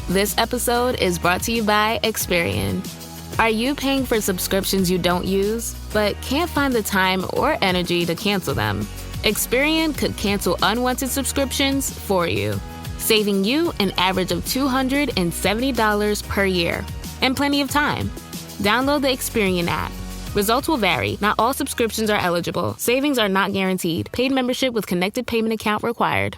This episode is brought to you by Experian. Are you paying for subscriptions you don't use, but can't find the time or energy to cancel them? Experian could cancel unwanted subscriptions for you, saving you an average of $270 per year and plenty of time. Download the Experian app. Results will vary. Not all subscriptions are eligible. Savings are not guaranteed. Paid membership with connected payment account required.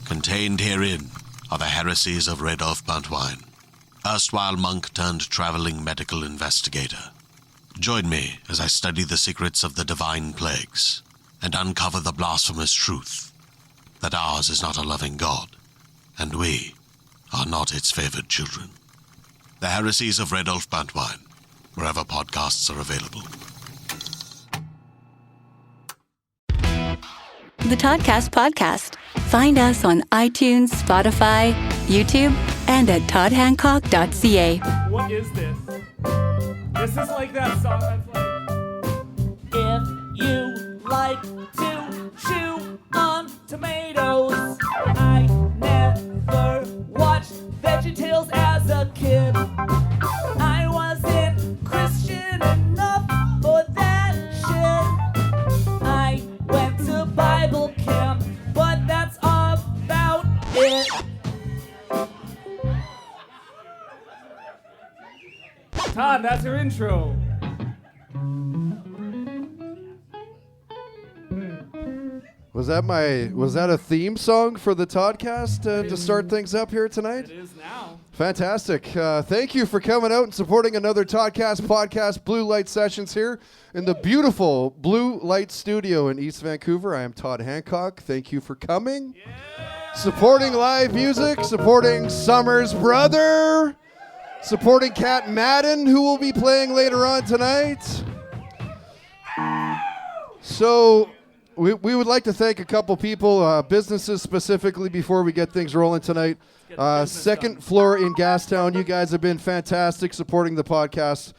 Contained herein are the heresies of Radolf Buntwine, erstwhile monk turned traveling medical investigator. Join me as I study the secrets of the divine plagues and uncover the blasphemous truth that ours is not a loving God, and we are not its favored children. The heresies of Radolf Buntwine, wherever podcasts are available. The Toddcast Podcast. Find us on iTunes, Spotify, YouTube, and at toddhancock.ca. What is this? This is like that song that's like, if you like to chew on tomatoes. I never watched VeggieTales as a kid. I wasn't Christian enough for that shit. I went to Bible camp, but that's about it. Todd, that's your intro. Was that a theme song for the Toddcast to start things up here tonight? It is now. Fantastic. Thank you for coming out and supporting another Toddcast podcast, Blue Light Sessions here in the beautiful Blue Light Studio in East Vancouver. I am Todd Hancock. Thank you for coming. Yeah. Supporting live music, supporting Summer's brother, supporting Kat Madden, who will be playing later on tonight. So we would like to thank a couple people, businesses specifically, before we get things rolling tonight. Second Floor in Gastown, you guys have been fantastic supporting the podcast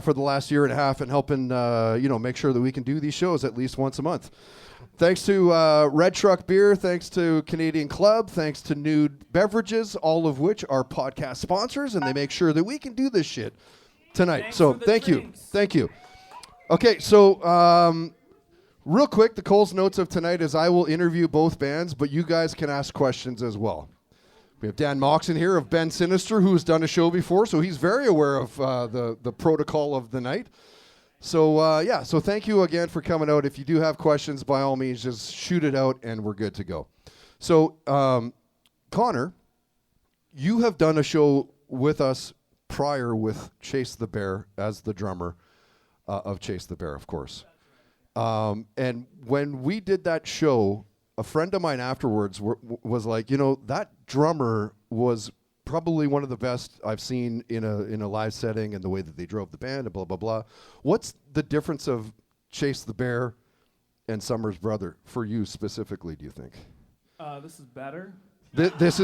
for the last year and a half and helping make sure that we can do these shows at least once a month. Thanks to Red Truck Beer, thanks to Canadian Club, thanks to Nude Beverages, all of which are podcast sponsors, and they make sure that we can do this shit tonight. Thanks so for the thank drinks. you. Okay, so real quick, the Coles Notes of tonight is I will interview both bands, but you guys can ask questions as well. We have Dan Moxon here of Ben Sinister, who's done a show before, so he's very aware of the protocol of the night. So, so thank you again for coming out. If you do have questions, by all means, just shoot it out, and we're good to go. So, Connor, you have done a show with us prior with Chase the Bear as the drummer of Chase the Bear, of course. And when we did that show, a friend of mine afterwards was like, that drummer was probably one of the best I've seen in a live setting, and the way that they drove the band and blah, blah, blah. What's the difference of Chase the Bear and Summer's brother for you specifically, do you think? This is better. This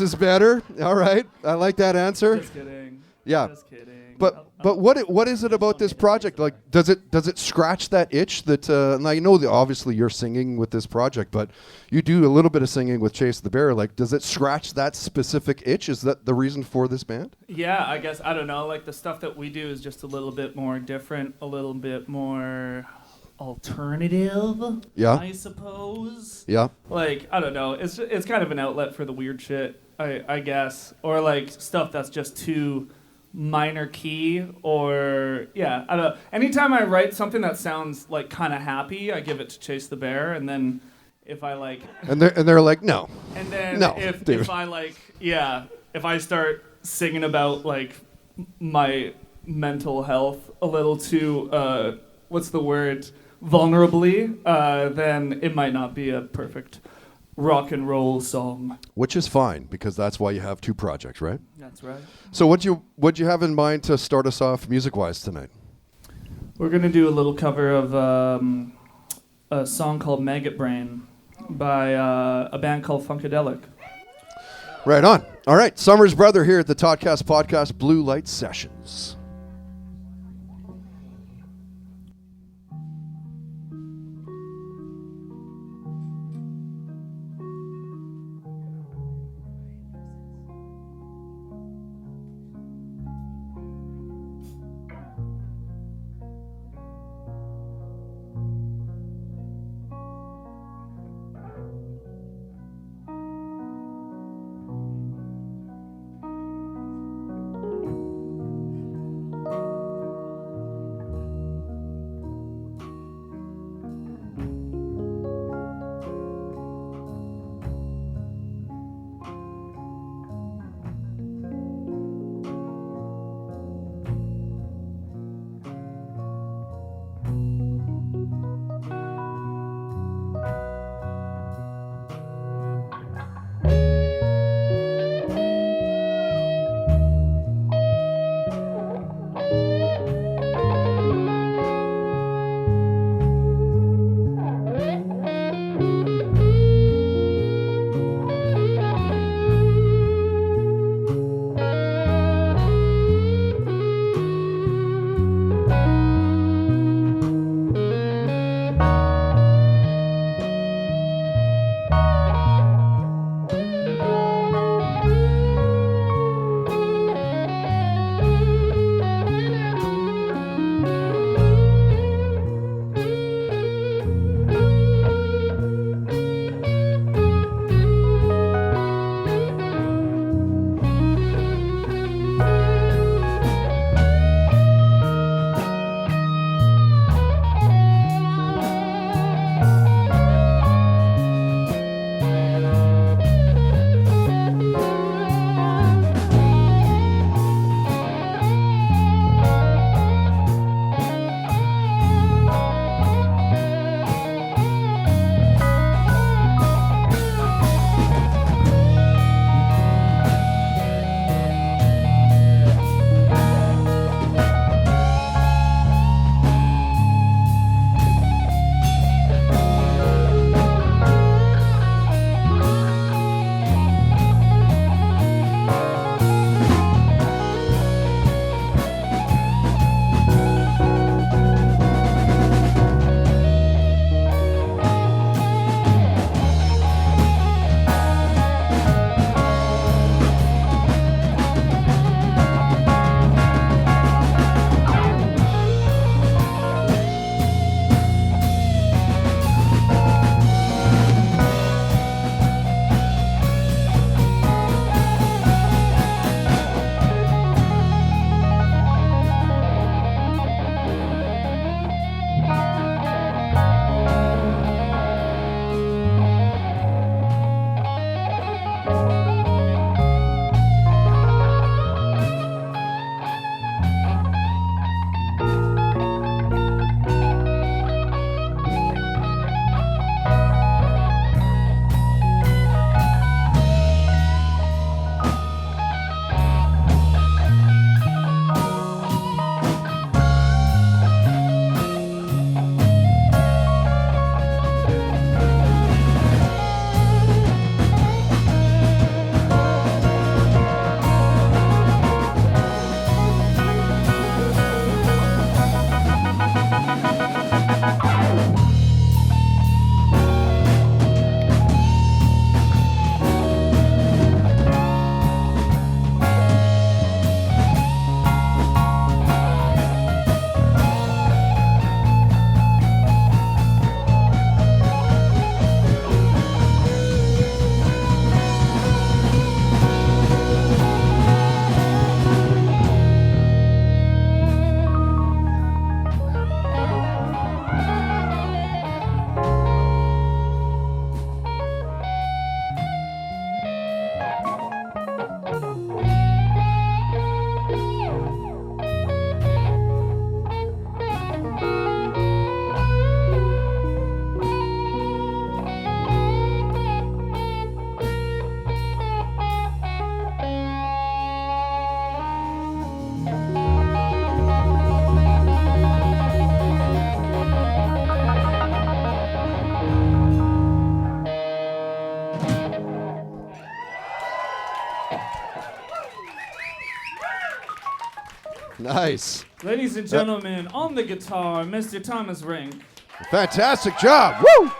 is better? All right. I like that answer. Just kidding. Yeah. Just kidding. But what is it about this project? Like, does it scratch that itch that? Now you know that obviously you're singing with this project, but you do a little bit of singing with Chase the Bear. Like, does it scratch that specific itch? Is that the reason for this band? Yeah, I guess, I don't know. Like, the stuff that we do is just a little bit more different, a little bit more alternative. Yeah. I suppose. Yeah. Like, I don't know. It's kind of an outlet for the weird shit, I guess, or like stuff that's just too minor key, or I don't know. Anytime I write something that sounds like kind of happy, I give it to Chase the Bear, and then if I like, and they're like, no. And then no, if I like, if I start singing about like my mental health a little too, what's the word, vulnerably, then it might not be a perfect rock and roll song. Which is fine, because that's why you have two projects, right? That's right. So what'd you have in mind to start us off music-wise tonight? We're gonna do a little cover of a song called Maggot Brain by a band called Funkadelic. Right on. All right, Summer's brother here at the Toddcast Podcast, Blue Light Sessions. Nice. Ladies and gentlemen, on the guitar, Mr. Thomas Rink. Fantastic job. Woo!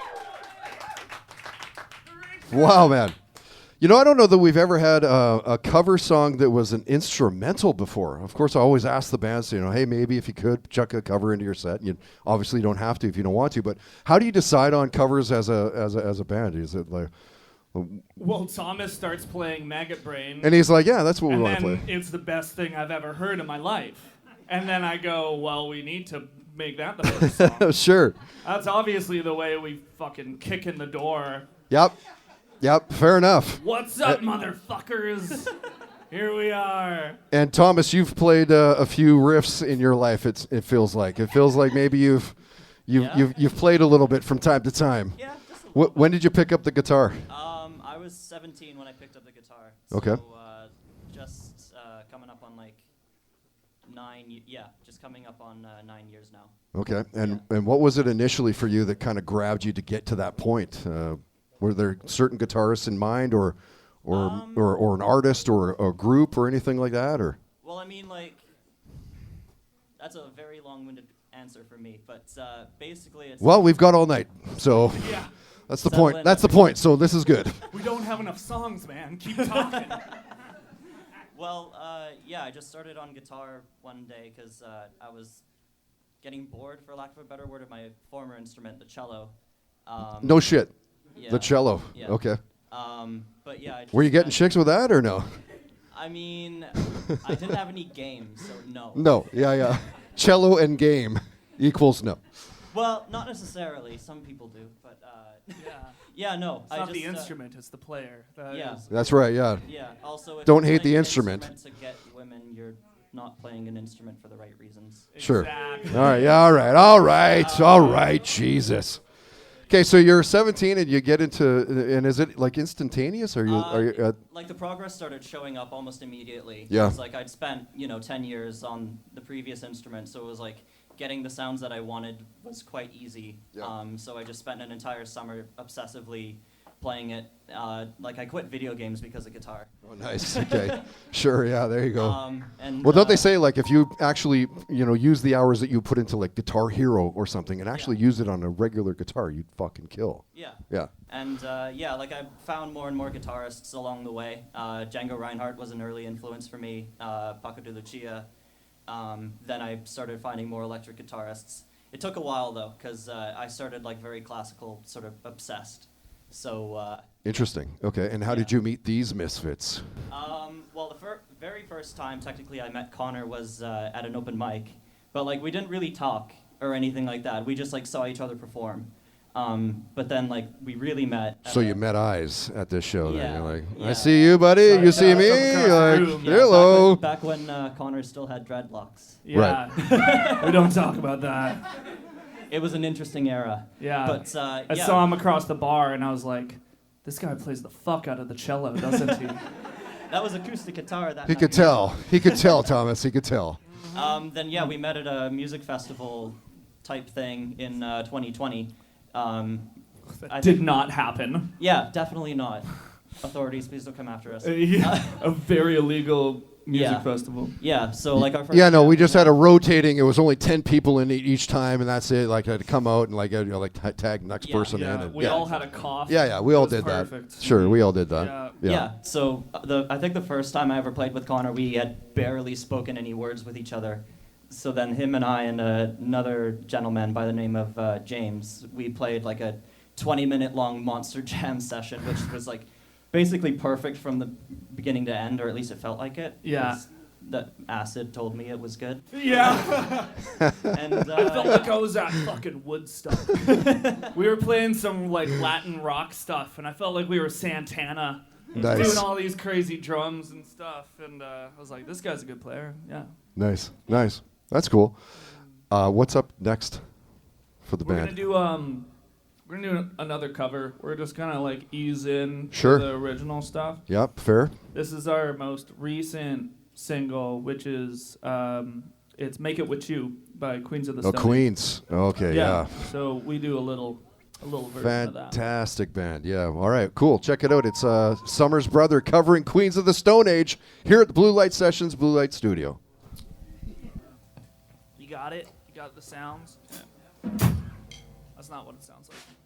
Wow, man. You know, I don't know that we've ever had a cover song that was an instrumental before. Of course, I always ask the bands, you know, hey, maybe if you could chuck a cover into your set. You obviously don't have to if you don't want to, but how do you decide on covers as a band? Is it like... Well, Thomas starts playing Maggot Brain. And he's like, yeah, that's what we and want to then play. it's the best thing I've ever heard in my life. And then I go, well, we need to make that the first song. Sure. That's obviously the way we fucking kick in the door. Yep, fair enough. What's up, motherfuckers? Here we are. And Thomas, you've played a few riffs in your life. It feels like maybe you've played a little bit from time to time. Yeah. Just a little When did you pick up the guitar? I was 17 when I picked up the guitar. Okay. So, just coming up on like 9. Just coming up on 9 years now. Okay. And what was it initially for you that kind of grabbed you to get to that point? Were there certain guitarists in mind, or an artist, or a group, or anything like that, or? Well, I mean, like, that's a very long-winded answer for me, but basically it's... Well, we've got all night, so Yeah. that's the Settle point. in, That's the point. So this is good. We don't have enough songs, man. Keep talking. Well, I just started on guitar one day because I was getting bored, for lack of a better word, of my former instrument, the cello. No shit. Yeah. The cello. Yeah. Okay. But yeah. Were you getting chicks with that or no? I mean, I didn't have any games, so no. No. Yeah. Cello and game equals no. Well, not necessarily. Some people do, but yeah, no. It's not the instrument, it's the player. That Yeah. is- That's right. Yeah. Yeah. Also, if Don't you're hate the playing an instrument. To get women, you're not playing an instrument for the right reasons. Sure. Exactly. All right. Yeah. All right. Jesus. Okay, so you're 17 and you get into, and is it like instantaneous? Are you? Like the progress started showing up almost immediately. Yeah. It's like I'd spent 10 years on the previous instrument, so it was like getting the sounds that I wanted was quite easy. Yeah. So I just spent an entire summer obsessively playing it. Like I quit video games because of guitar. Oh, nice. Okay. Sure. Yeah. There you go. And Well, don't they say like if you actually use the hours that you put into like Guitar Hero or something and actually use it on a regular guitar, you'd fucking kill. Yeah. Yeah. And like I found more and more guitarists along the way. Django Reinhardt was an early influence for me. Paco de Lucia. Then I started finding more electric guitarists. It took a while though, because I started like very classical, sort of obsessed. So. Interesting. Okay. And how did you meet these misfits? Well, the very first time technically I met Connor was at an open mic, but like we didn't really talk or anything like that. We just like saw each other perform. But then like we really met. So you met eyes at this show. Yeah, Then you're like, I yeah. see you, buddy. You see me? across the You're like, room. Yeah, hello. Back when Connor still had dreadlocks. Yeah. We don't talk about that. It was an interesting era. Yeah. But I saw him across the bar and I was like, this guy plays the fuck out of the cello, doesn't he? That was acoustic guitar. That He night. could tell. He could tell, Thomas. He could tell. Then we met at a music festival type thing in 2020. That did not happen. Yeah, definitely not. Authorities, please don't come after us. A very illegal music Yeah. festival. Yeah, so like our first. Yeah, no, we just had a rotating. It was only 10 people in each time, and that's it. Like, I'd come out and like tag next Yeah. person in. Yeah, And, we all had a cough. Yeah, we all It was did perfect. that. Sure, we all did that. Yeah. So I think the first time I ever played with Connor, we had barely spoken any words with each other. So then him and I and another gentleman by the name of James, we played like a 20-minute long Monster Jam session, which was like basically perfect from the beginning to end, or at least it felt like it. Yeah. 'cause The acid told me it was good. Yeah. And I felt like I was at fucking Woodstock. We were playing some like Latin rock stuff, and I felt like we were Santana, Nice. doing all these crazy drums and stuff. And I was like, this guy's a good player. Yeah. Nice. That's cool. What's up next for the We're band? gonna do another cover. We're just gonna like ease in Sure. to the original stuff. Yep, fair. This is our most recent single, which is it's "Make It With You" by Queens of the Oh, Stone Age. Queens. Okay, yeah. So we do a little version of that. Fantastic band. Yeah. All right, cool. Check it out. It's Summer's Brother covering Queens of the Stone Age here at the Blue Light Sessions, Blue Light Studio. got the sounds. That's not what it sounds like.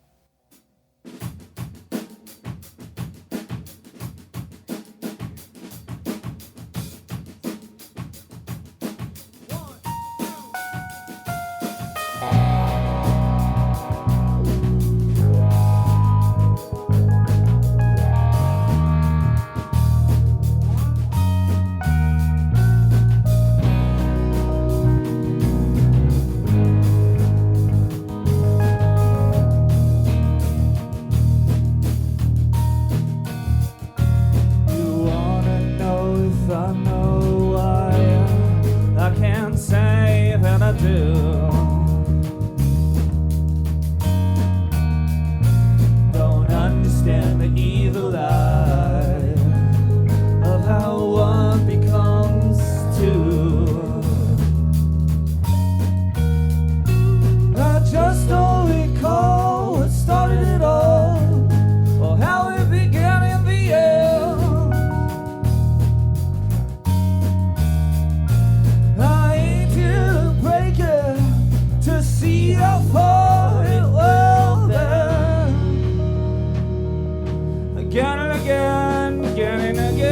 Get it again, I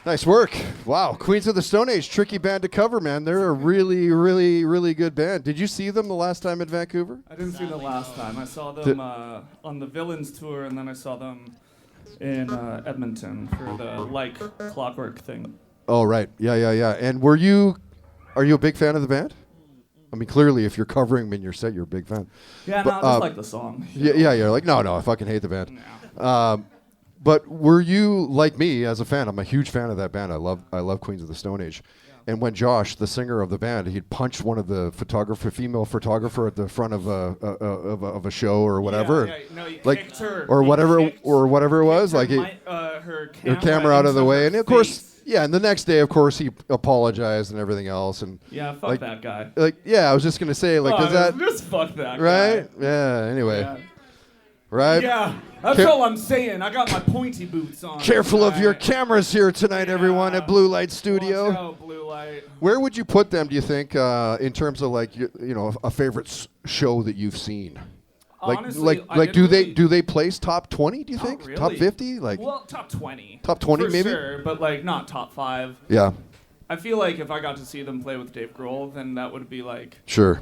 Nice work. Wow. Queens of the Stone Age, tricky band to cover, man. They're a really, really, really good band. Did you see them the last time in Vancouver? I didn't see them last time. I saw them on the Villains tour, and then I saw them in Edmonton for the Like Clockwork thing. Oh, right. Yeah. And are you a big fan of the band? I mean, clearly, if you're covering them in your set, you're a big fan. Yeah, But, no, I just like the song. Yeah, you're like, no, I fucking hate the band. No. But were you like me as a fan? I'm a huge fan of that band. I love Queens of the Stone Age. Yeah. And when Josh, the singer of the band, he'd punched one of the female photographer at the front of a show or whatever, kicked her. or whatever it was, like her camera out of the way, and of course. face. Yeah, and the next day, of course, he apologized and everything else, and Yeah, fuck that guy. I was just gonna say, does that just fuck that right? guy. Yeah. Anyway, Yeah. right? Yeah, that's all I'm saying. I got my pointy boots on. Careful of your Alright. cameras here tonight, everyone, at Blue Light Studio. Watch out, Blue Light. Where would you put them? Do you think, in terms of a favorite show that you've seen? Honestly, Do they place top 20? Do you Not think really. top 50? Well, top 20. Top 20 for maybe? sure, but not top 5. Yeah, I feel like if I got to see them play with Dave Grohl, then that would be sure.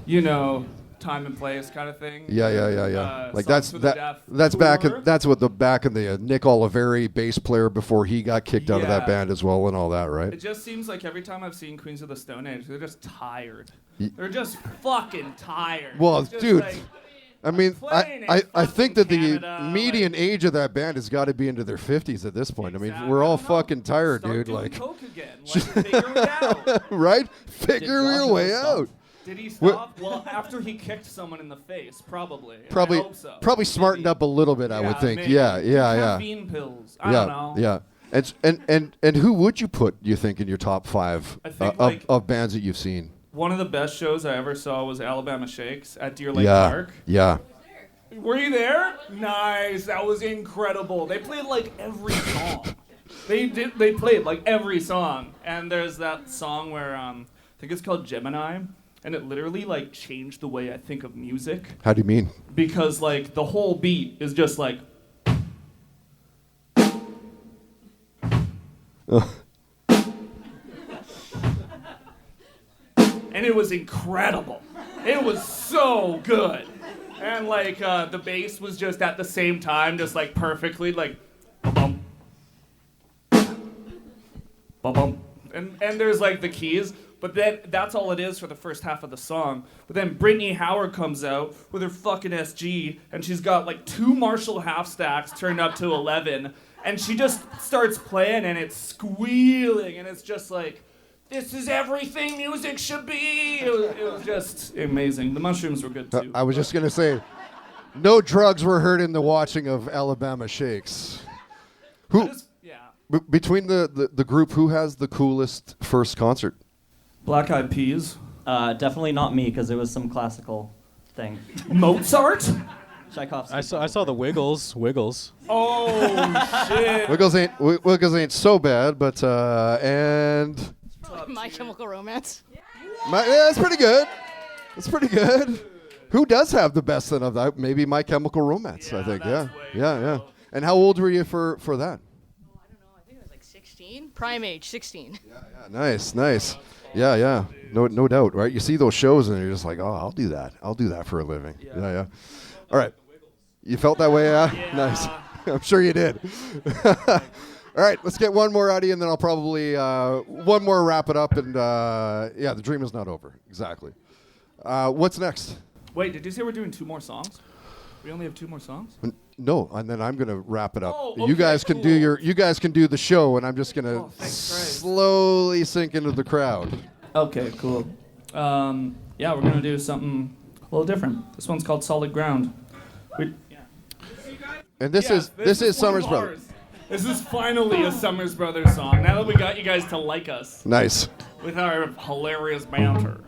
time and place kind of thing. Yeah. Songs for the Deaf That's tour. that's what the back in the Nick Oliveri bass player before he got kicked out of that Yeah. band as well and all that, right? It just seems like every time I've seen Queens of the Stone Age, they're just tired. They're just fucking tired. Well, It's just dude, like, I mean, playing in I think that the fucking Canada, median age of that band has got to be into their 50s at this point. I mean, exactly. we're all I don't know. fucking tired, Start dude. doing Like, coke again. Figure it out. right? Figure Josh your ever way stop? out. Did he What- stop? Well, after he kicked someone in the face, probably. I Probably, hope so. probably smartened Maybe. up a little bit. I would think. maybe. Yeah. Caffeine pills. I don't know. Yeah. And who would you put? You think in your top 5 I think, of bands that you've seen? One of the best shows I ever saw was Alabama Shakes at Deer Lake Yeah. Park. Yeah. Were you there? Nice. That was incredible. They played every song. They played every song. And there's that song where I think it's called Gemini, and it literally changed the way I think of music How do you mean? because the whole beat is just and it was incredible. It was so good. And the bass was just at the same time, just perfectly ba-bum. Ba-bum. And there's the keys, but then that's all it is for the first half of the song. But then Brittany Howard comes out with her fucking SG, and she's got 2 Marshall half stacks turned up to 11, and she just starts playing, and it's squealing, and it's just this is everything music should be. It was just amazing. The mushrooms were good too. I was just gonna say, no drugs were heard in the watching of Alabama Shakes. Who between the group, who has the coolest first concert? Black Eyed Peas. Definitely not me, because it was some classical thing. Mozart? Tchaikovsky. I saw the Wiggles. Oh shit. Wiggles ain't so bad, but and My Chemical Romance. that's pretty good. That's pretty good. Who does have the best of that? Maybe My Chemical Romance. I think. that's Yeah. And how old were you for that? Oh, I don't know. I think it was 16. Prime age, 16. Yeah, nice. Yeah. No doubt, right? You see those shows and you're just like, oh, I'll do that. I'll do that for a living. Yeah. All right. You felt that way, yeah? Nice. I'm sure you did. All right, let's get one more out of you, and then I'll probably one more wrap it up. And the dream is not over. Exactly. What's next? Wait, did you say we're doing 2 more songs? We only have 2 more songs? No, and then I'm gonna wrap it up. Oh, You okay, guys can do you guys can do the show, and I'm just gonna Oh, thanks, Christ. slowly sink into the crowd. Okay, cool. We're gonna do something a little different. This one's called Solid Ground. And this is Summers Brothers. This is finally a Summers Brothers song. Now that we got you guys to like us Nice. with our hilarious banter.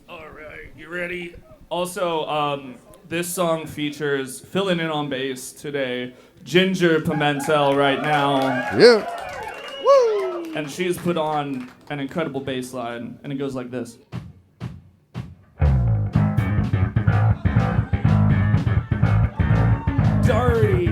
All right, you ready? Also, this song features filling in on bass today, Ginger Pimentel right now. Yeah. Woo. And she's put on an incredible bass line, and it goes like this. Dirty.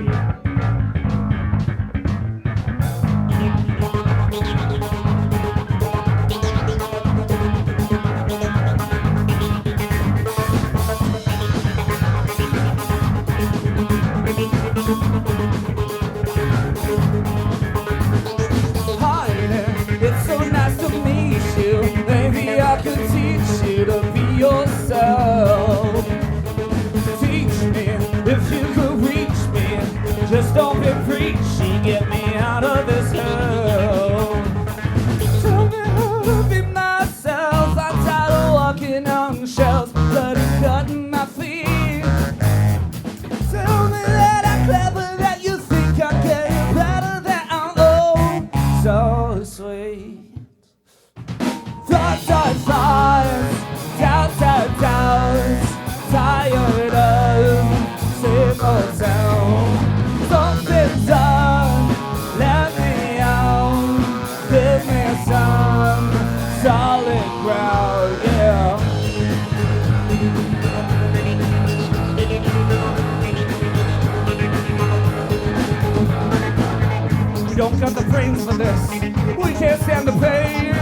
don't got the brains for this. We can't stand the pain.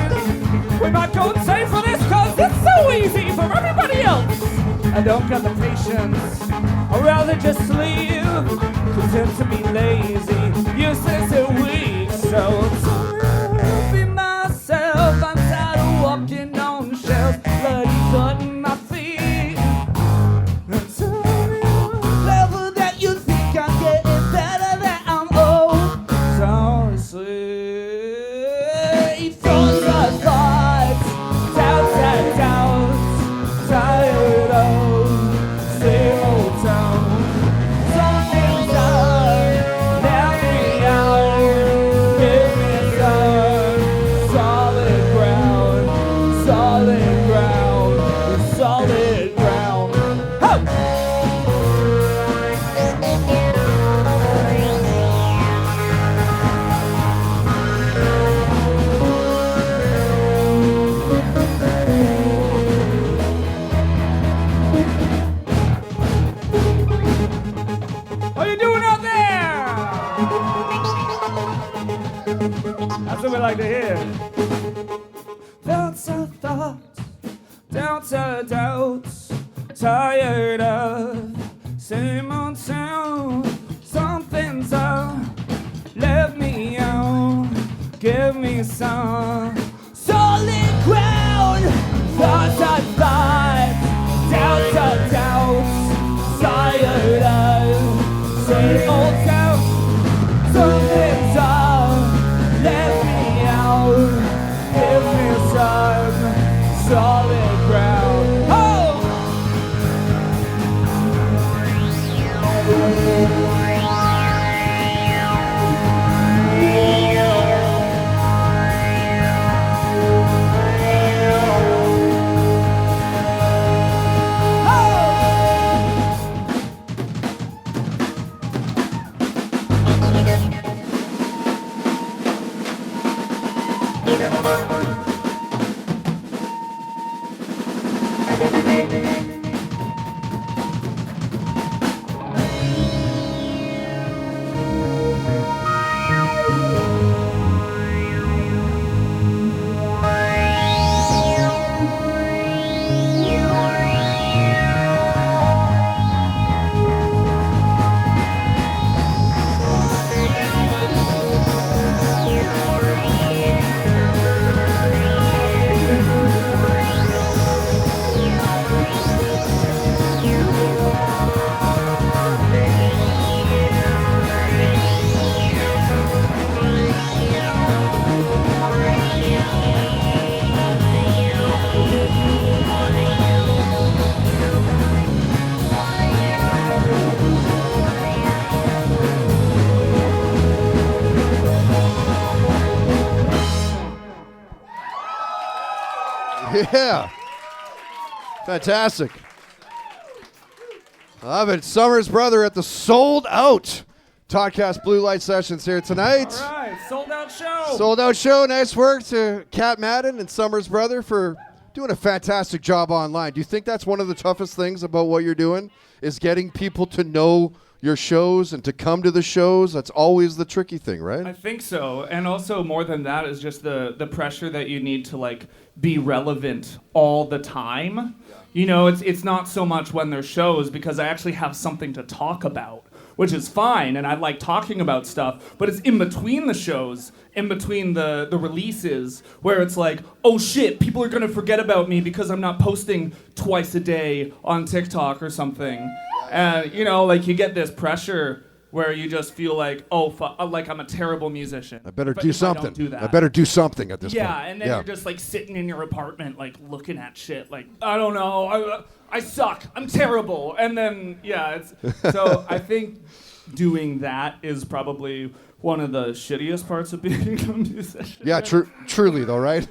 We might go insane for this cause it's so easy for everybody else. I don't got the patience. I'd rather just sleep. Content to be lazy, useless and weak. So to be myself, I'm tired of walking on shelves, bloody cutting my feet. Level that you think I'm getting better than I'm old. Don't sleep. Thoughts are thoughts, doubts are doubts. Tired of same old town. Something's up, let me out. Give me some solid ground, solid ground, solid ground. Ho! How you doing out there? That's what we like to hear. Thoughts are thoughts, doubts are doubts. Tired of same old sound. Something's up, let me out. Give me some solid ground. Thoughts are thoughts, doubts are doubts. Tired of same old town. Something's up, let me out. Give me some solid ground. Oh! Yeah. Fantastic. Love it. Summer's Brother at the sold out Toddcast Blue Light Sessions here tonight. All right, sold out show. Sold out show. Nice work to Kat Madden and Summer's Brother for doing a fantastic job online. Do you think that's one of the toughest things about what you're doing is getting people to know your shows and to come to the shows? That's always the tricky thing, right? I think so. And also more than that is just the pressure that you need to like be relevant all the time. You know, it's not so much when there's shows because I actually have something to talk about, which is fine, and I like talking about stuff, but it's in between the shows, in between the releases, where it's like, oh shit, people are gonna forget about me because I'm not posting twice a day on TikTok or something. You know, like you get this pressure where you just feel like, oh, like I'm a terrible musician. I better But do if I don't something. do that- I better do something at this point. Yeah, and then you're just like sitting in your apartment, like looking at shit, like I don't know, I suck, I'm terrible, and then it's so I think doing that is probably one of the shittiest parts of being a musician. Yeah, truly though, right?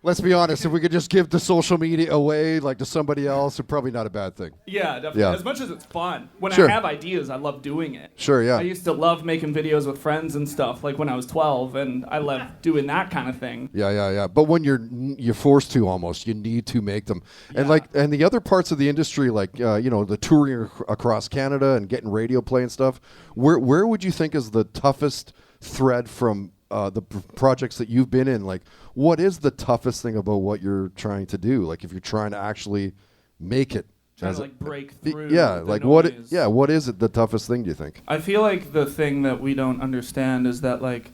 Let's be honest. If we could just give the social media away, like to somebody else, it's probably not a bad thing. Yeah, definitely. Yeah. As much as it's fun. When Sure. I have ideas, I love doing it. Sure, yeah. I used to love making videos with friends and stuff, like when I was 12, and I love doing that kind of thing. Yeah. But when you're forced to, almost, you need to make them. And and the other parts of the industry, like the touring across Canada and getting radio play and stuff. Where would you think is the toughest thread from the projects that you've been in. Like, what is the toughest thing about what you're trying to do? Like, if you're trying to actually make it. Trying to like break through. Yeah, the like noise. what is it the toughest thing, do you think? I feel like the thing that we don't understand is that like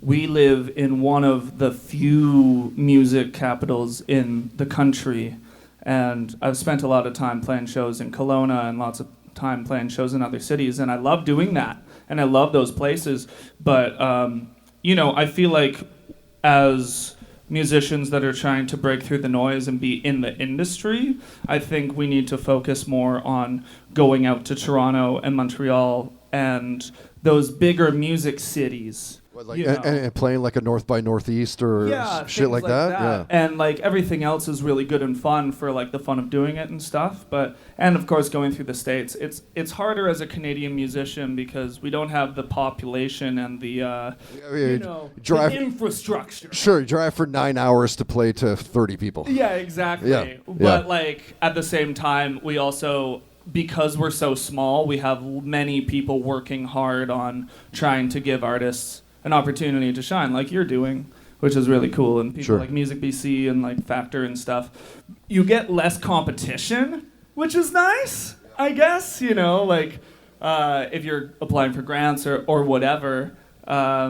we live in one of the few music capitals in the country, and I've spent a lot of time playing shows in Kelowna and lots of time playing shows in other cities, and I love doing that, and I love those places, but I feel like as musicians that are trying to break through the noise and be in the industry, I think we need to focus more on going out to Toronto and Montreal and those bigger music cities. Like, and playing like a North by Northeast or shit like that. Yeah. And like everything else is really good and fun for like the fun of doing it and stuff. And of course going through the States, it's harder as a Canadian musician because we don't have the population and the the infrastructure. Sure, you drive for 9 hours to play to 30 people. Yeah, exactly. Yeah. But like at the same time, we also, because we're so small, we have many people working hard on trying to give artists an opportunity to shine, like you're doing, which is really cool. And people like Music BC and like Factor and stuff, you get less competition, which is nice, I guess. Like if you're applying for grants or whatever, that's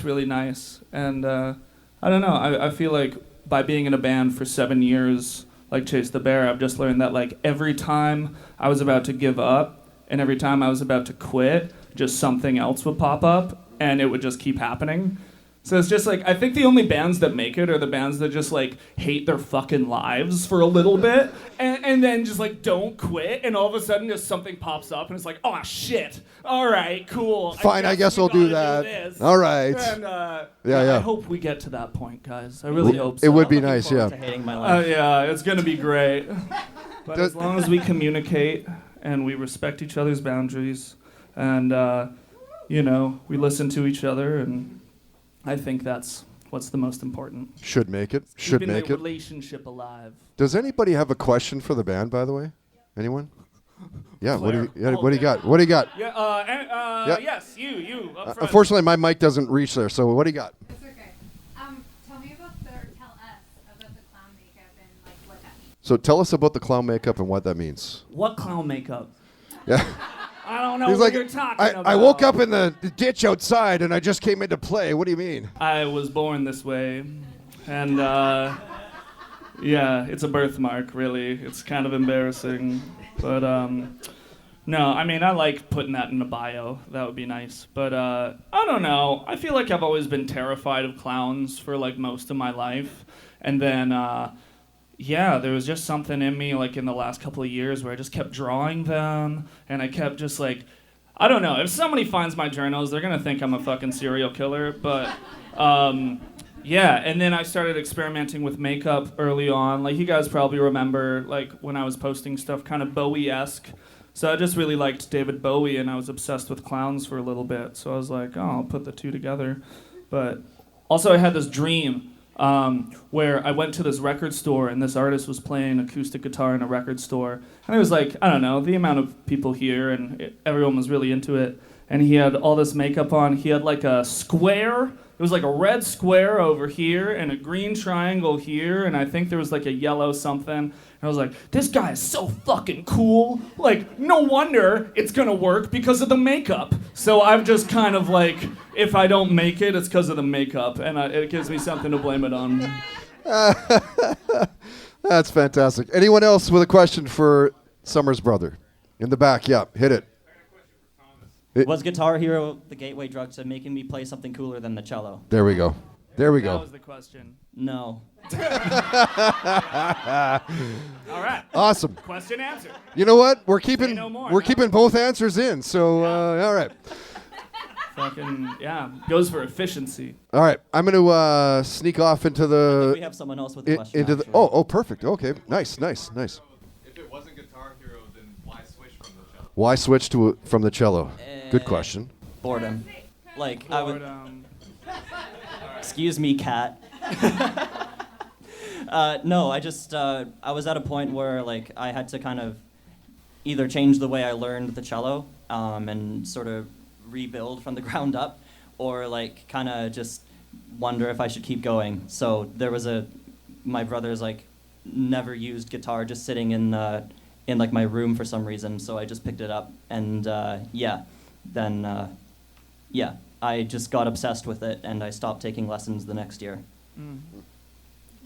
really nice. And I don't know. I feel like by being in a band for 7 years, like Chase the Bear, I've just learned that like every time I was about to give up and every time I was about to quit, just something else would pop up and it would just keep happening. So it's just like, I think the only bands that make it are the bands that just like hate their fucking lives for a little bit and then just like don't quit, and all of a sudden just something pops up and it's like, oh shit, all right, cool. Fine, I guess I'll do that. All right. And yeah. I hope we get to that point, guys. I really hope so. It would be nice, yeah. To hating my life. Yeah, it's gonna be great. But as long as we communicate and we respect each other's boundaries, and we listen to each other, and I think that's what's the most important. Should make it. Keeping the relationship alive. Does anybody have a question for the band, by the way? Anyone? Yeah. What do you got? What do you got? Yeah. Yes, you. Up front. Unfortunately, my mic doesn't reach there. So what do you got? It's okay. Tell us about the clown makeup and like what that means. So tell us about the clown makeup and what that means. What clown makeup? Yeah. I don't know He's what like, you're talking about. I woke up in the ditch outside and I just came into play. What do you mean? I was born this way. And, it's a birthmark, really. It's kind of embarrassing. But, no, I mean, I like putting that in a bio. That would be nice. But, I don't know. I feel like I've always been terrified of clowns for, like, most of my life. And then, there was just something in me, like, in the last couple of years where I just kept drawing them, and I kept just, like, I don't know. If somebody finds my journals, they're going to think I'm a fucking serial killer, but, and then I started experimenting with makeup early on. Like, you guys probably remember, like, when I was posting stuff kind of Bowie-esque. So I just really liked David Bowie, and I was obsessed with clowns for a little bit. So I was like, I'll put the two together. But also I had this dream where I went to this record store and this artist was playing acoustic guitar in a record store. And it was like, I don't know, the amount of people here, and everyone was really into it. And he had all this makeup on. He had like a square. It was like a red square over here and a green triangle here. And I think there was like a yellow something. And I was like, this guy is so fucking cool. Like, no wonder it's going to work because of the makeup. So I've just kind of like, if I don't make it, it's because of the makeup. And it gives me something to blame it on. That's fantastic. Anyone else with a question for Summer's brother? In the back, yeah, hit it. Was Guitar Hero the gateway drug to making me play something cooler than the cello? There we go. There we go. That was the question. No. All right. Awesome. Question answered. You know what? We're keeping keeping both answers in. So all right. Fucking goes for efficiency. All right. I'm going to sneak off into the. We have someone else with a question. Into the. Oh, perfect. Okay. Nice. If it wasn't Guitar Hero, then why switch from the cello? Why switch from the cello? Good question. Boredom. Like I would. Excuse me, cat. No, I just I was at a point where like I had to kind of either change the way I learned the cello and sort of rebuild from the ground up, or like kind of just wonder if I should keep going. So there was my brother's like never used guitar just sitting in like my room for some reason, so I just picked it up, and I just got obsessed with it, and I stopped taking lessons the next year.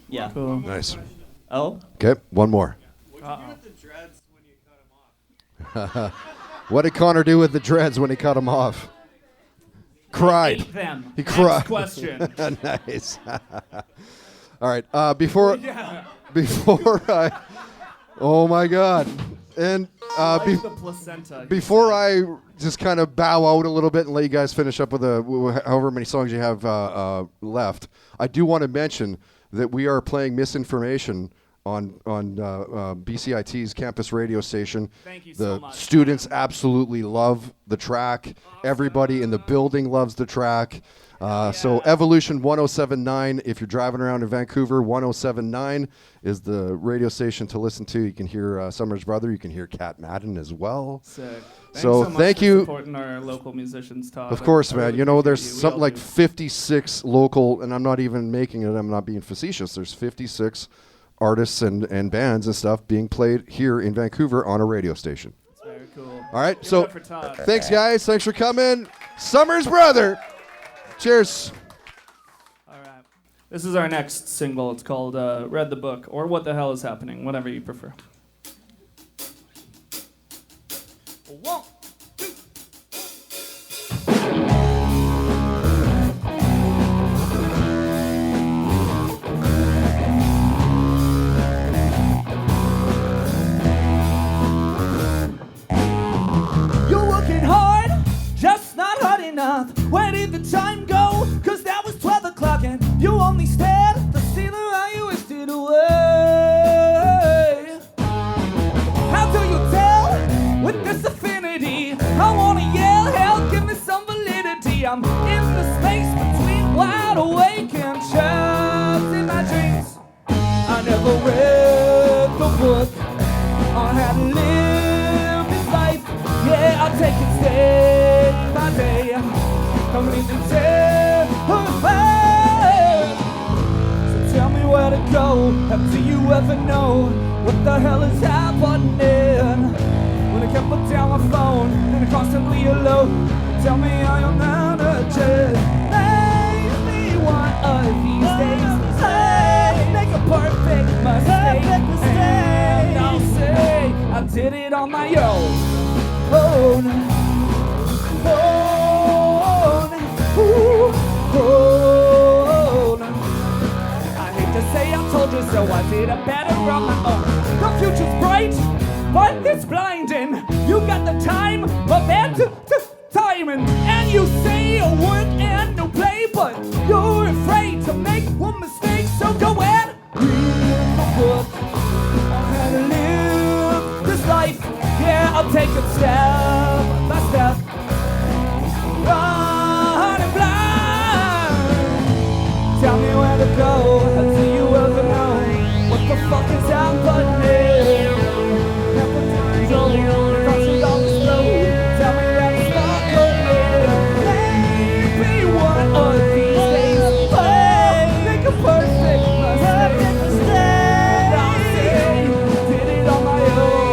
Yeah. Cool. Nice. Oh? Okay, one more. What did you do with the dreads when you cut them off? What did Connor do with the dreads when he cut them off? Cried. Ate them. He Next cried. question. Nice. All right. Before I. Oh my God. And Like the placenta. before I just kind of bow out a little bit and let you guys finish up with however many songs you have left, I do want to mention that we are playing Misinformation on BCIT's campus radio station. Thank you The so much. students absolutely love the track. Everybody in the building loves the track. So Evolution 107.9, if you're driving around in Vancouver, 107.9 is the radio station to listen to. You can hear Summer's Brother. You can hear Cat Madden as well. Sick. Thanks So much thank for you. supporting our local musicians, Todd. Of course, I man. really You know, there's appreciate you. We something all like do. 56 local, and I'm not even making it, I'm not being facetious. There's 56 artists and bands and stuff being played here in Vancouver on a radio station. It's very cool. All right, Give it so up for Todd. thanks, guys. Thanks for coming. Summer's Brother. Cheers. All right. This is our next single. It's called Read the Book, or What the Hell is Happening, whatever you prefer. One, two. You're working hard, just not hard enough. Where did the time go? 'Cause that was 12 o'clock and you only stared at the ceiling while you wasted away. How do you tell with this affinity? I wanna yell, hell, give me some validity. I'm in the space between wide awake and trapped in my dreams. I never read the book on how to live this life. Yeah, I'll take it day by day. I'm leaving terrified. So tell me where to go. Do you ever know what the hell is happening? When I can't put down my phone and I'm constantly alone, tell me how you're managing. Maybe one of these days, I make a perfect mistake. And I'll say I did it on my own. Own. I hate to say I told you so, I did it better on my own. The future's bright, but it's blinding. You got the time, but man, timing. And you say a word and no play, but you're afraid to make one mistake. So go and read the book on how to live this life. Yeah, I'll take it step by step. Running blind. Tell me where to go. Do you ever know what the fuck is happening? Never time go. Crossing all the slow. Tell me how to start going. Maybe one of these days, I'll make a perfect mistake. I'll say, did it on my own.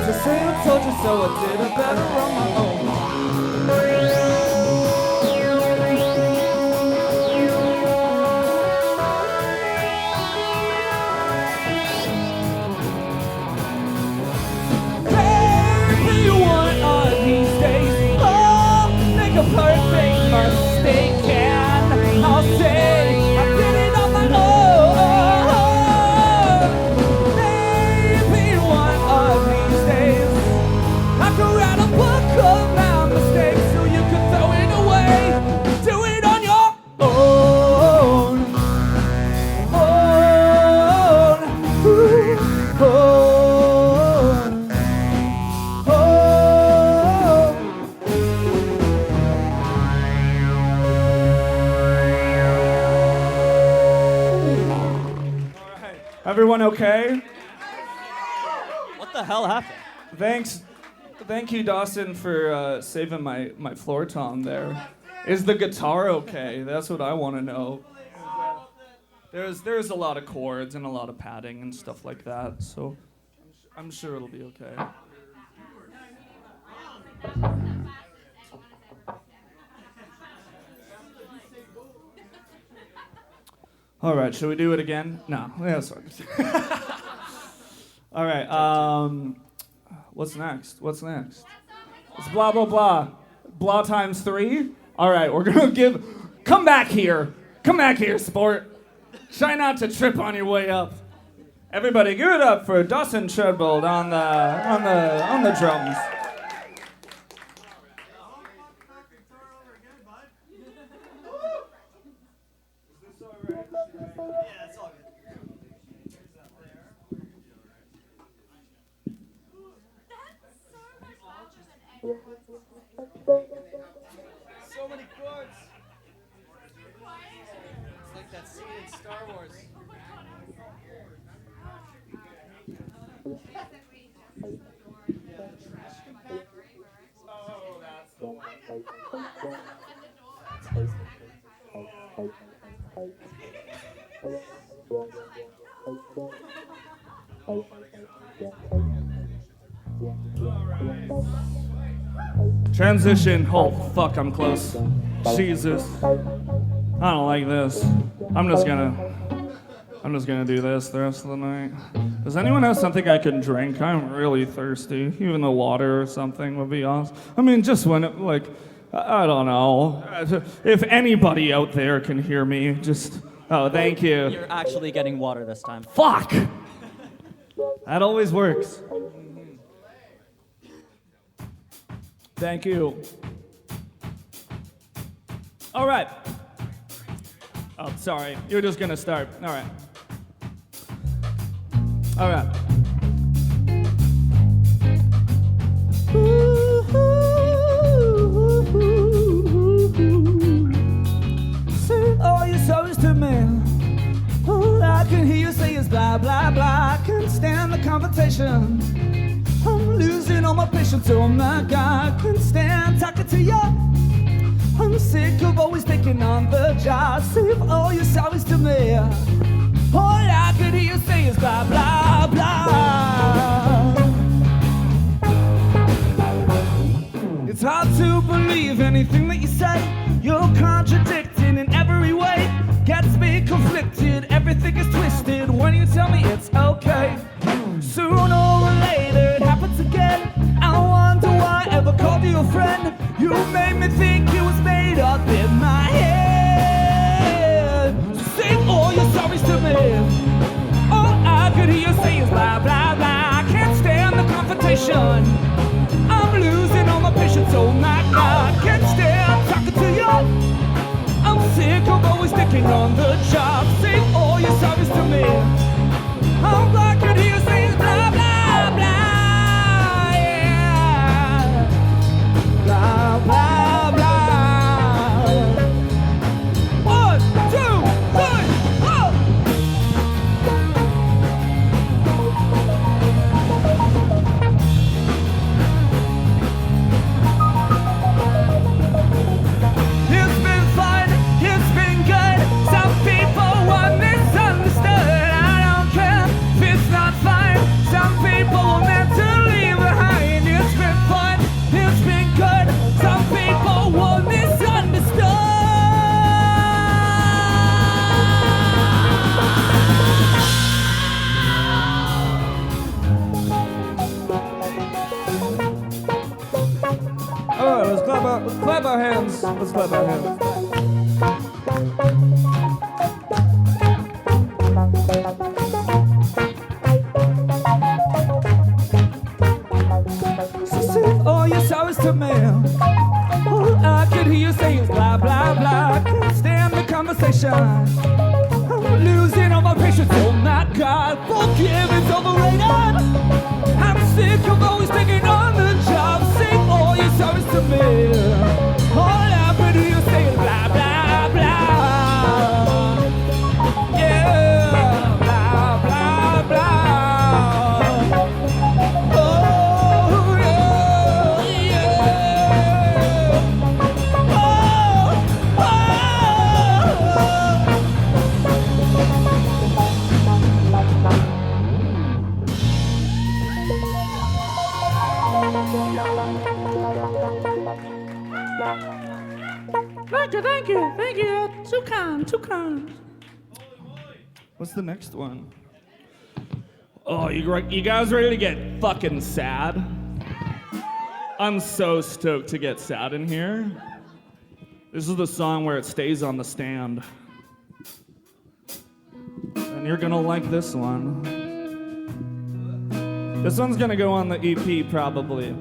To say I told you so, I did it better on my own. Maybe one of these days, I'll make a perfect mistake, and I'll say I did it on my own. Maybe one of these days I could write a book of my mistakes, so you could throw it away, do it on your own. Everyone okay? What the hell happened? Thank you, Dawson, for saving my floor tom there. Is the guitar okay? That's what I want to know. There's a lot of chords and a lot of padding and stuff like that, so I'm sure it'll be okay. All right, should we do it again? No, that's fine. All right, what's next? It's blah, blah, blah. Blah times 3? All right, we're gonna come back here, sport. Try not to trip on your way up. Everybody give it up for Dawson Treadbold on the drums. So many chords. It's like that scene in Star Wars. Oh, that's the one. Transition. Oh, fuck, I'm close. Jesus. I don't like this. I'm just gonna do this the rest of the night. Does anyone have something I can drink? I'm really thirsty. Even the water or something would be awesome. I mean, just when it, like, I don't know. If anybody out there can hear me, just, oh, thank you. You're actually getting water this time. Fuck! That always works. Thank you. All right. Oh, sorry. You're just gonna start. All right. All right. Say all your sorries to me. All I can hear you say is blah, blah, blah. I can't stand the confrontation. I'm losing all my patience, oh my God. I can't stand talking to you. I'm sick of always taking on the job. Save all your sorries to me. All I can hear you say is blah, blah, blah. It's hard to believe anything that you say. You're contradicting in every way. Gets me conflicted, everything is twisted when you tell me it's okay. Sooner or later it happens again. I wonder why I ever called you a friend. You made me think it was made up in my head. Sing all your sorries to me. All I could hear you say is blah, blah, blah. I can't stand the confrontation. I'm losing all my patience, oh my God. Can't stand talking to you. I'm sick of always sticking on the job. Sing all your sorries to me. All I could hear you say is blah, blah, blah, yeah. Blah, blah, blah. 1, 2, 3, go! It's been fun, it's been good. Some people were misunderstood. I don't care if it's not fine. Some people were meant to leave behind. It's been fun, it's been good. Some people were misunderstood. All right, let's clap our hands. Let's clap our hands. So save all your sorries to me. All I could hear you say is blah, blah, blah. I can't stand the conversation. I'm losing all my patience. Oh my God, forgive, it's overrated. I'm sick of always taking on the job. Sing all your sorries to me. All I could hear you say is blah, blah, blah. Yeah, blah, blah, Thank you. Too kind. What's the next one? Oh, you guys ready to get fucking sad? I'm so stoked to get sad in here. This is the song where it stays on the stand. And you're gonna like this one. This one's gonna go on the EP probably.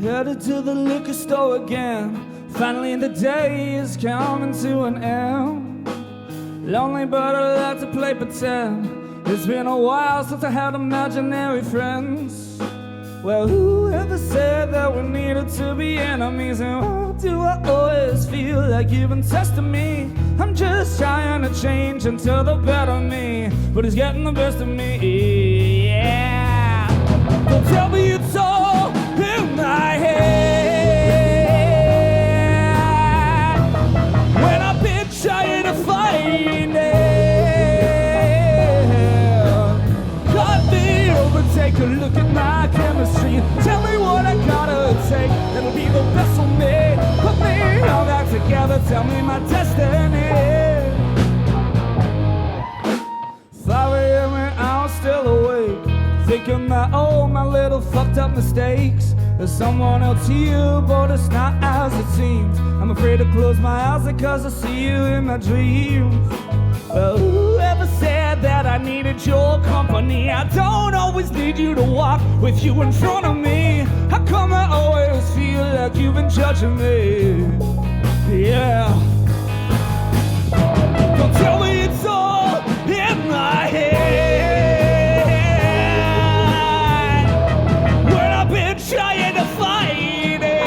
Headed to the liquor store again. Finally the day is coming to an end. Lonely but I like to play pretend. It's been a while since I had imaginary friends. Well, whoever said that we needed to be enemies? And why do I always feel like you've been testing me? I'm just trying to change into the better me, but it's getting the best of me, yeah. Don't tell me it's all in my head, when I've been trying to find it. Cut me over, take a look at my chemistry. Tell me what I gotta take, that'll be the best for me. Put me all that together, tell me my destiny. 5 a.m. and I'm still awake, thinking about all my little fucked up mistakes. There's someone else here, but it's not as it seems. I'm afraid to close my eyes because I see you in my dreams. Well, whoever said that I needed your company? I don't always need you to walk with you in front of me. How come I always feel like you've been judging me? Yeah. Don't tell me it's all in my head, when I've been trying to fight it.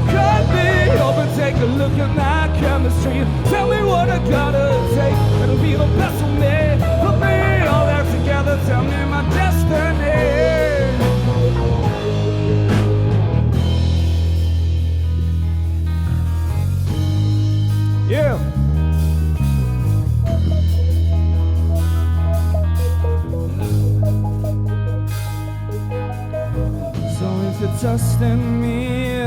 Cut me over, take a look at my chemistry. Tell me what I gotta take, it'll be the best for me. Put me all that together, tell me my destiny. Yeah. So if you're testing me,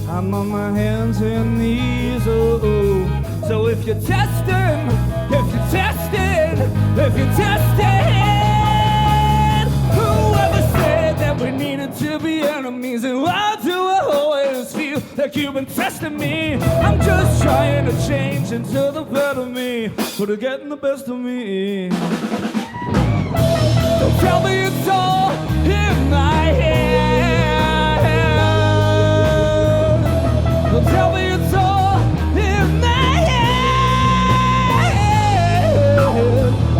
I'm on my hands and knees, oh, oh. So if you're testing, whoever said that we needed to be enemies? And why do I always feel like you've been testing me? I'm just trying to change into the better me, but it's getting the best of me. Don't tell me it's all in my head. Don't tell me it's all in my head.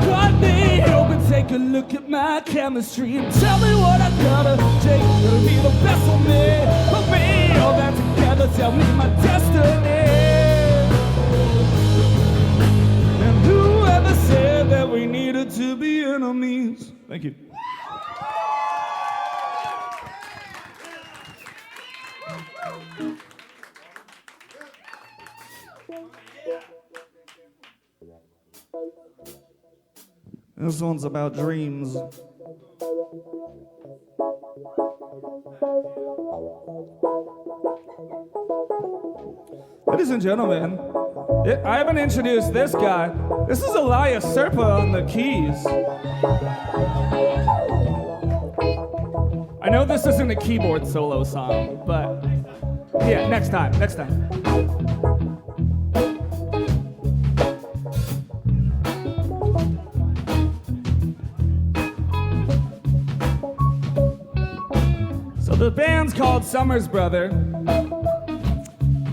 Cut me open, take a look at my chemistry, and tell me what I gotta take, it'll be the best for me. Put me all that together, tell me my destiny. And whoever said that we needed to be enemies? Thank you. This one's about dreams. Ladies and gentlemen, I haven't introduced this guy. This is Elias Serpa on the keys. I know this isn't a keyboard solo song, but yeah, next time. So the band's called Summer's Brother.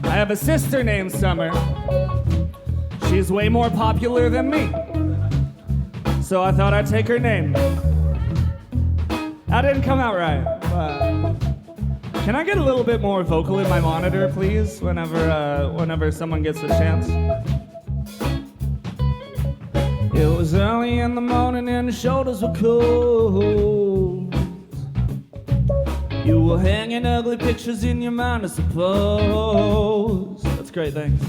I have a sister named Summer. She's way more popular than me, so I thought I'd take her name. That didn't come out right, but can I get a little bit more vocal in my monitor, please, whenever someone gets a chance? It was early in the morning and the shoulders were cold. You were hanging ugly pictures in your mind, I suppose. That's great, thanks.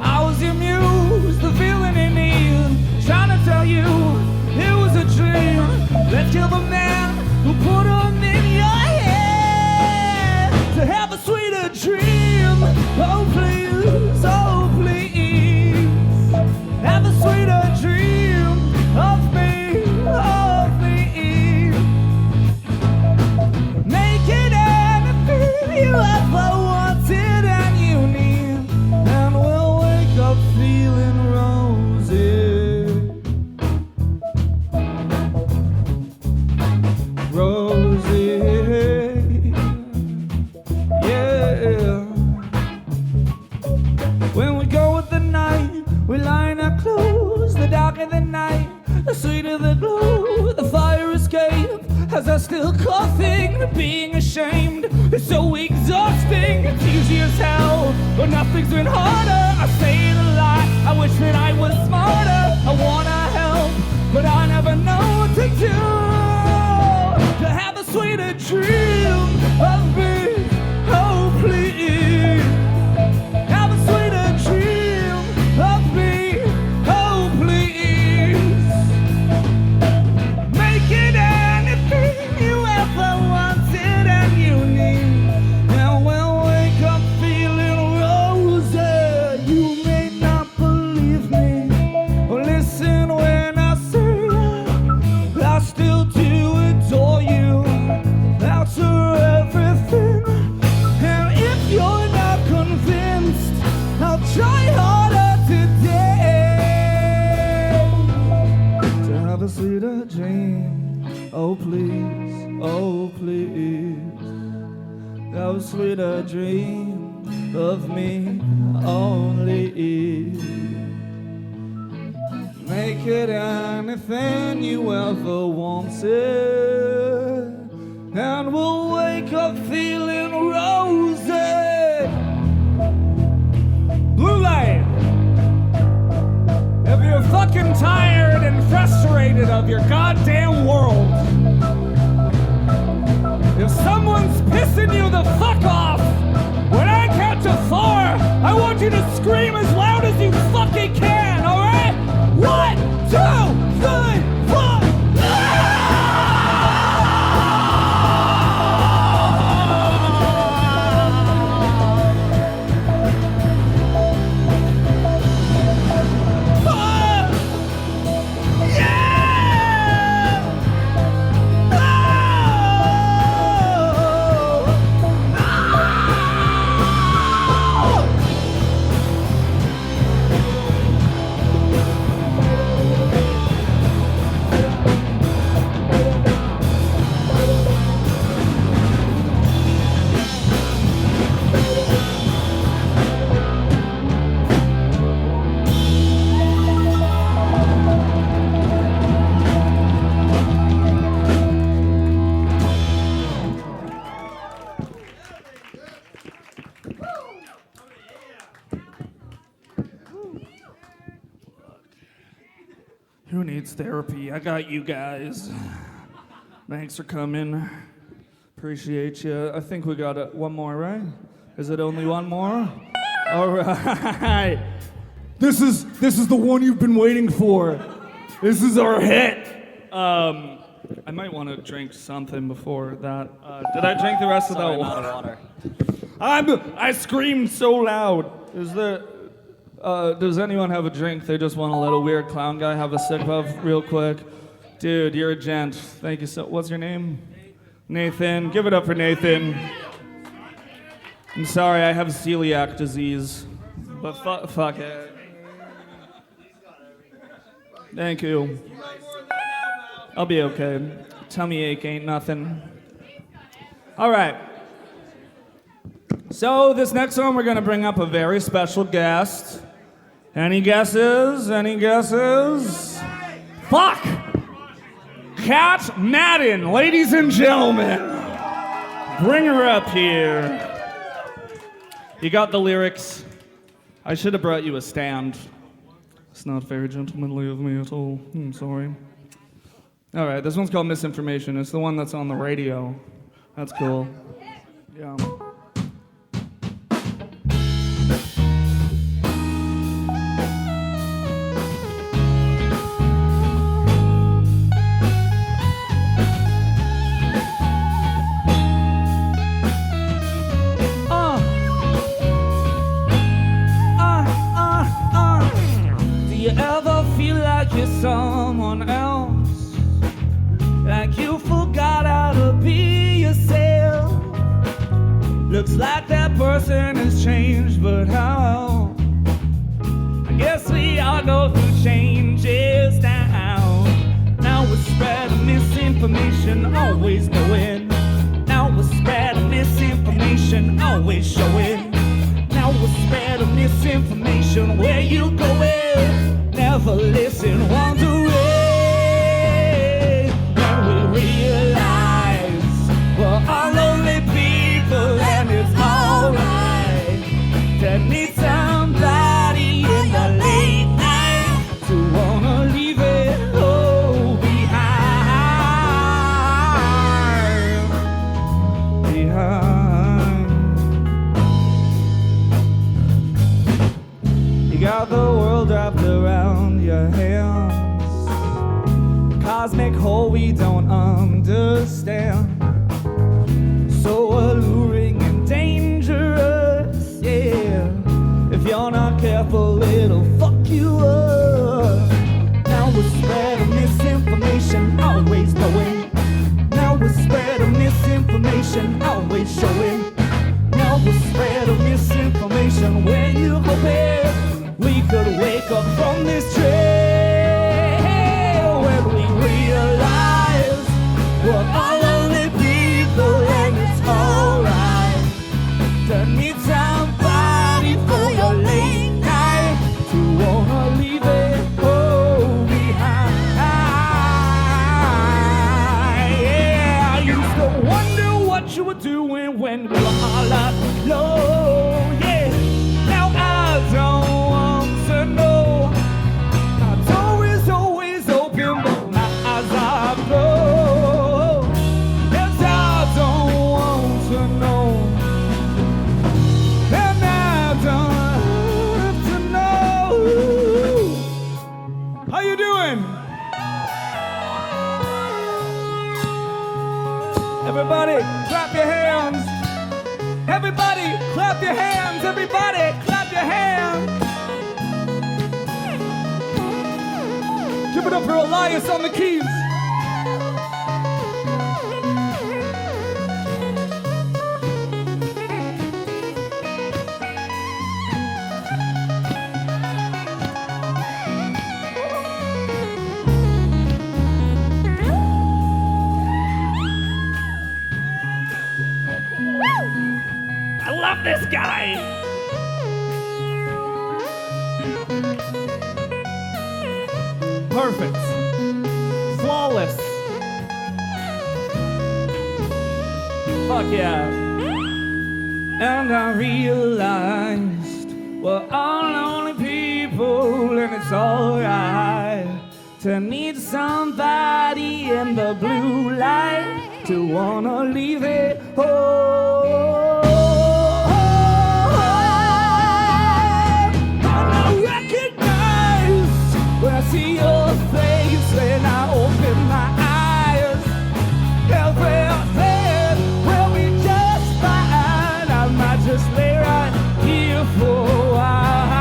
I was your muse, the feeling in me, trying to tell you it was a dream. Let's kill the man who put them in your head. To have a sweeter dream. Oh please, oh please. Have a sweeter dream of me, of me. Make it anything you ever wanted and you need. And we'll wake up feeling rosy. Rosy, yeah. When we go with the night, we line our clothes. The darker the night, the sweeter the glow. The fire escape as I'm still coughing. Being ashamed is so exhausting. It's easy as hell, but nothing's been harder. I say it a lot, I wish that I was smarter. I wanna help, but I never know what to do. To have a sweeter dream of me, oh please. Have a sweeter dream of me, oh please. Make it anything you ever wanted and you need. And we'll wake up feeling rosy. You may not believe me, or listen when I say I still do adore you. That's everything. And if you're not convinced, I'll try harder today. To have a sweeter dream, oh please, oh please. Have a sweeter dream of me only. Make it anything you ever wanted. And we'll wake up feeling rosy. Blue light. If you're fucking tired and frustrated of your goddamn world, if someone's pissing you the fuck off, when I count to 4, I want you to scream as loud as you fucking can, alright? 1, 2, 3, 4. Who needs therapy? I got you guys. Thanks for coming. Appreciate you. I think we got one more, right? Is it only one more? All right. This is the one you've been waiting for. This is our hit. I might want to drink something before that. Did I drink the rest of that water? I screamed so loud. Is there? Does anyone have a drink they just want to let a weird clown guy have a sip of real quick? Dude, you're a gent. Thank you so. What's your name? Nathan. Give it up for Nathan. I'm sorry, I have celiac disease, but fuck it. Thank you. I'll be okay. Tummy ache ain't nothing. All right. So this next one, we're gonna bring up a very special guest. Any guesses? Any guesses? Fuck! Kat Madden, ladies and gentlemen. Bring her up here. You got the lyrics. I should have brought you a stand. It's not very gentlemanly of me at all. I'm sorry. All right, this one's called Misinformation. It's the one that's on the radio. That's cool. Yeah. person has changed, but how? I guess we all go through changes now. Now we're spreading misinformation, always going. Now we're spreading misinformation, always showing. Now we're spreading misinformation, where you going? Never listen, wondering. When we realize we're all lonely people and it's alright to need somebody in the late night to wanna leave it all behind. You got the world wrapped around your hands, cosmic whole we don't understand. So alluring and dangerous, yeah. If you're not careful, it'll fuck you up. Now we're spreading misinformation, always knowing. Now we're spreading misinformation, always showing. Now we're spreading misinformation, where you hoping we could wake up from this trail when we realize we're all only people and it's alright to need somebody for your late night to wanna leave it all behind. Yeah, I used to wonder what you were doing when we were all alone. Yeah, now I don't want to know. My door is always open, but my eyes are closed. Yes, I don't want to know. And I don't have to know. How you doing? Everybody, clap your hands. Everybody, clap your hands. Everybody, clap your hands. Give it up for Elias on the keys. I love this guy. Perfect. Flawless. Fuck yeah. And I realized we're all lonely people and it's alright to need somebody in the blue light to wanna leave it all. And I recognize when I see your face, when I open my eyes, everything will be just fine. I might just lay right here for a while.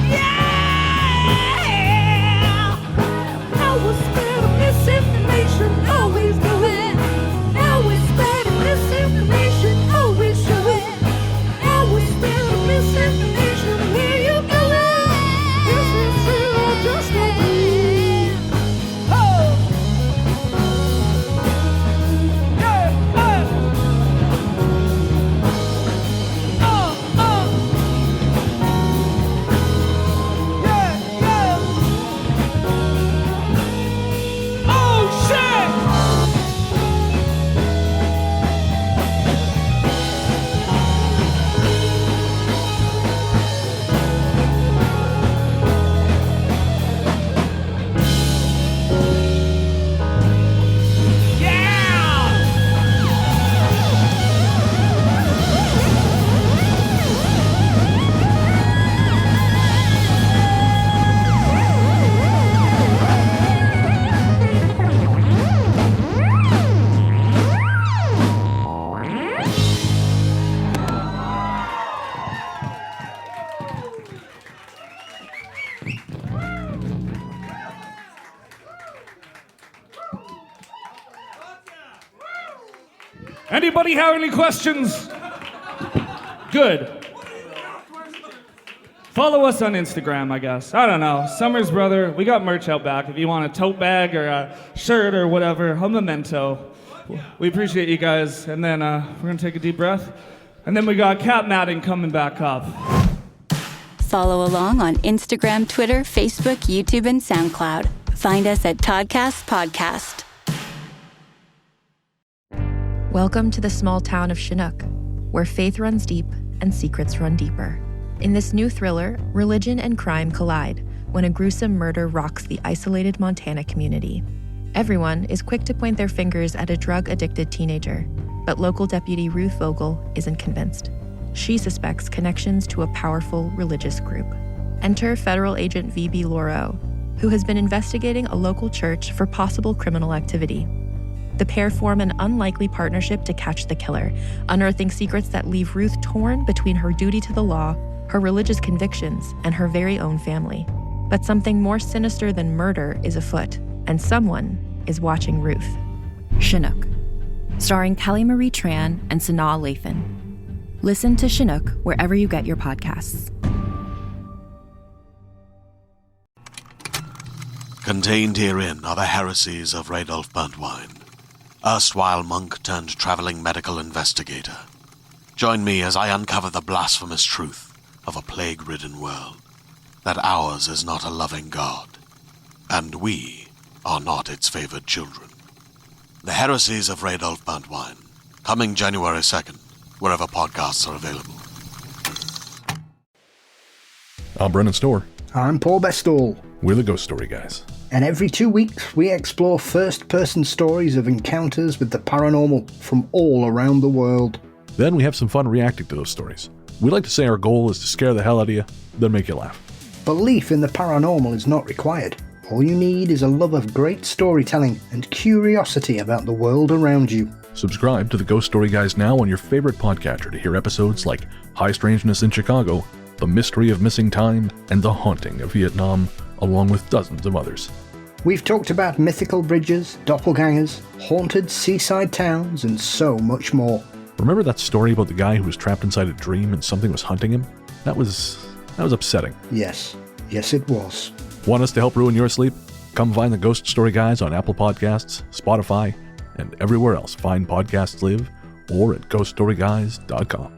Yeah, I was scared of misinformation, always Anybody have any questions? Good. Follow us on Instagram, I guess. I don't know. Summers Brother. We got merch out back. If you want a tote bag or a shirt or whatever, a memento. We appreciate you guys. And then we're going to take a deep breath. And then we got Cat Matting coming back up. Follow along on Instagram, Twitter, Facebook, YouTube, and SoundCloud. Find us at Toddcast Podcast. Welcome to the small town of Chinook, where faith runs deep and secrets run deeper. In this new thriller, religion and crime collide when a gruesome murder rocks the isolated Montana community. Everyone is quick to point their fingers at a drug-addicted teenager, but local deputy Ruth Vogel isn't convinced. She suspects connections to a powerful religious group. Enter federal agent V.B. Lauro, who has been investigating a local church for possible criminal activity. The pair form an unlikely partnership to catch the killer, unearthing secrets that leave Ruth torn between her duty to the law, her religious convictions, and her very own family. But something more sinister than murder is afoot, and someone is watching Ruth. Chinook, starring Kelly Marie Tran and Sanaa Lathan. Listen to Chinook wherever you get your podcasts. Contained herein are the heresies of Radolf Buntwine, erstwhile monk turned traveling medical investigator. Join me as I uncover the blasphemous truth of a plague-ridden world, that ours is not a loving God, and we are not its favored children. The Heresies of Radolf Buntwine, coming January 2nd, wherever podcasts are available. I'm Brennan Storr. I'm Paul Bestall. We're the Ghost Story Guys. And every 2 weeks, we explore first-person stories of encounters with the paranormal from all around the world. Then we have some fun reacting to those stories. We like to say our goal is to scare the hell out of you, then make you laugh. Belief in the paranormal is not required. All you need is a love of great storytelling and curiosity about the world around you. Subscribe to the Ghost Story Guys now on your favorite podcatcher to hear episodes like High Strangeness in Chicago, The Mystery of Missing Time, and The Haunting of Vietnam, along with dozens of others. We've talked about mythical bridges, doppelgangers, haunted seaside towns, and so much more. Remember that story about the guy who was trapped inside a dream and something was hunting him? That was upsetting. Yes it was. Want us to help ruin your sleep? Come find the Ghost Story Guys on Apple Podcasts, Spotify, and everywhere else fine podcasts live, or at ghoststoryguys.com.